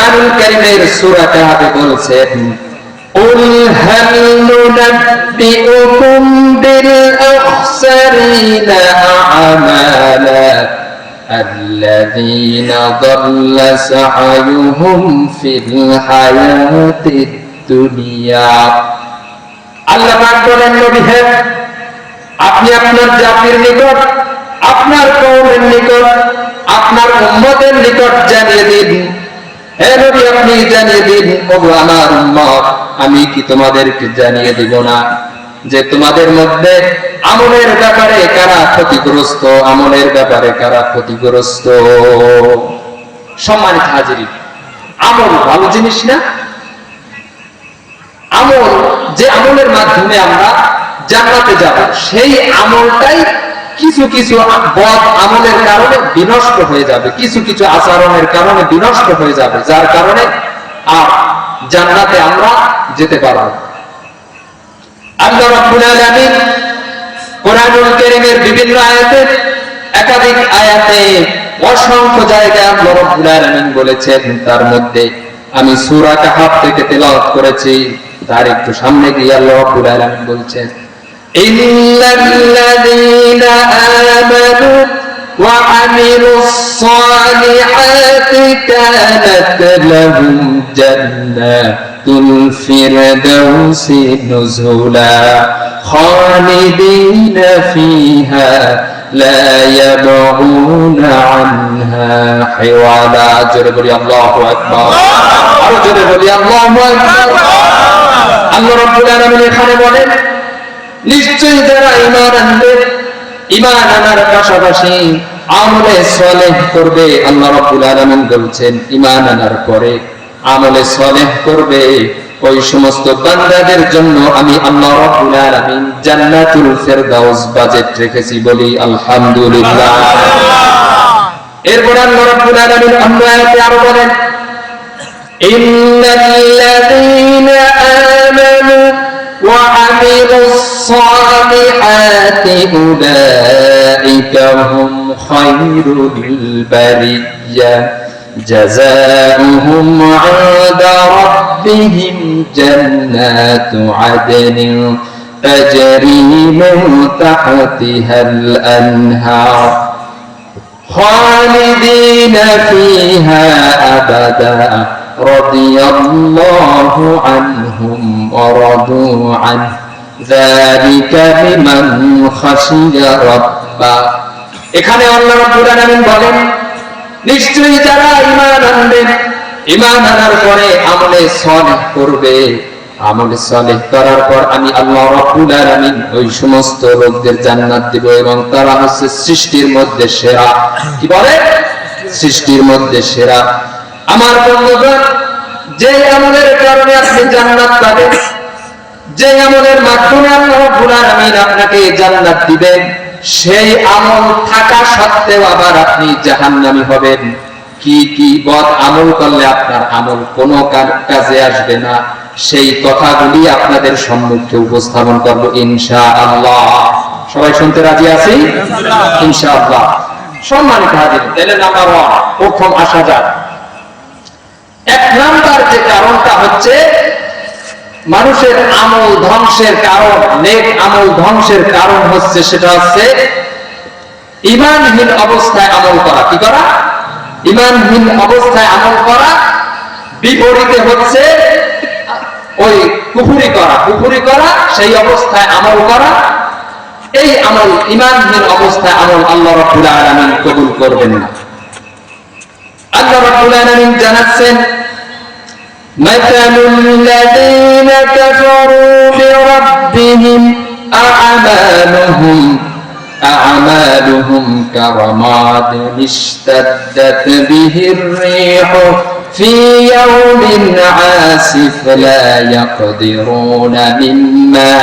কোরআনুল কারীমের সূরা কাহফে বলছেন, কুল হাল নুনাব্বিউকুম বিল আখসারিনা আমালা الذين ضل سعيهم في الحياة الدنيا। আল্লাহ পাক বলেন, নবী হে, আপনি আপনার জাতির নিকট, আপনার কওমের নিকট, আপনার উম্মতের নিকট জানিয়ে দিন, হে নবী আপনি জানিয়ে দিন, ওগো আমার উম্মত, আমি কি তোমাদেরকে জানিয়ে দিব না যে তোমাদের মধ্যে আমলের ব্যাপারে কারা ক্ষতিগ্রস্ত, আমলের ব্যাপারে কারা ক্ষতিগ্রস্ত। সম্মানিত হাজিরিন, আমল ভালো জিনিস না? আমল, যে আমলের মাধ্যমে আমরা জান্নাতে যাব, সেই আমলটাই কিছু কিছু বদ আমলের কারণে বিনষ্ট হয়ে যাবে, কিছু কিছু আচরণের কারণে বিনষ্ট হয়ে যাবে, যার কারণে আর জান্নাতে আমরা যেতে পারব। আল্লাহ রাব্বুল আলামিন কোরআনুল কারীমের বিভিন্ন আয়াতে, একাধিক আয়াতে, অসংখ্য জায়গায় আল্লাহ রাব্বুল আলামিন বলেছেন, তার মধ্যে আমি সূরা কাহফ থেকে তেলাওয়াত করেছি, তার একটু সামনে গিয়ে আল্লাহ রাব্বুল আলামিন বলছেন, ইন্নাল্লাযীনা আমানু ওয়া আমিলুস সালিহাতি কানাত লাহুম জান্নাতুল ফিরদাউসি নুজুলা খালিদিনা ফিহা লা ইয়াবগুনা আনহা হিওয়ালা। জোরে বলি আল্লাহু আকবার, আরো জোরে বলি আল্লাহু আকবার। আল্লাহ রাব্বুল আলামিন এখানে বলেন, নিশ্চয়ই যারা ঈমান আনবে, ঈমান আনার পাশাপাশি আমলে সালেহ করবে, আল্লাহ রাব্বুল আলামিন বলছেন ঈমান আনার পরে আমলে সালেহ করবে, ওই সমস্ত বান্দাদের জন্য আমি আল্লাহ রাব্বুল আলামিন জান্নাতুল ফিরদাউস বাজেট রেখেছি। বলি আলহামদুলিল্লাহ। এরপর আল্লাহ রাব্বুল আলামিন অন্য আয়াতে আরো বলেন, ইন্নাল্লাযীনা আমানু ওয়া আমিলুস সালিহাতি উলাইকা হুম খায়রুল বারিয়্যা জাযাউহুম ইনদা রাব্বিহিম জান্নাতু আদনিন তাজরি মিন তাহতিহাল আনহার খালিদিনা ফিহা আবাদা রাদিয়াল্লাহু আনহুম ওয়া রাদু আনহু যালিকা লিমান খাশিয়া রাব্বা। এখানে আল্লাহ রাব্বুল আলামিন বলেন, নিশ্চয়ই যারা ঈমান আনবে, ঈমান আনার পরে আমলে সালেহ করবে, আমলে সালেহ করার পর আমি আল্লাহ রাব্বুল আলামিন ওই সমস্ত লোকদের জান্নাত দেব, এবং তারা হচ্ছে সৃষ্টির মধ্যে সেরা। কি বলে? সৃষ্টির মধ্যে সেরা। আমার বন্ধুগণ, যে আমলের কারণে আপনি জান্নাত পাবেন, যে আমলের মাধ্যমে আল্লাহ রাব্বুল আলামিন আপনাকে জান্নাত দিবেন, সেই আমল থাকা সত্ত্বেও আবার আপনি জাহান্নামী হবেন। কি কি বদ আমল করলে আপনার আমল কোনো কাজে আসবে না, সেই কথাগুলি আপনাদের সম্মুখে উপস্থাপন করব ইনশাআল্লাহ। সবাই শুনতে রাজি আছি? ইনশাআল্লাহ। সম্মানিত হাজির, তাহলে নাম্বার 1 প্রথম আসা যাক। এক নাম্বার যে কারণটা হচ্ছে মানুষের আমল ধ্বংসের কারণ, নেক আমল ধ্বংসের কারণ হচ্ছে, সেটা হচ্ছে ঈমানহীন অবস্থায় আমল করা। কি করা? ঈমানহীন অবস্থায় আমল করা। বিপরীতে হচ্ছে ওই কুফরি করা, কুফরি করা, সেই অবস্থায় আমল করা। এই আমল, ঈমানহীন অবস্থায় আমল আল্লাহ রাব্বুল আলামিন কবুল করবেন না। আল্লাহ রাব্বুল আলামিন জানাচ্ছেন, مثل الذين كفروا بربهم أعمالهم كرماد اشتدت به الريح في يوم عاصف لا يقدرون مما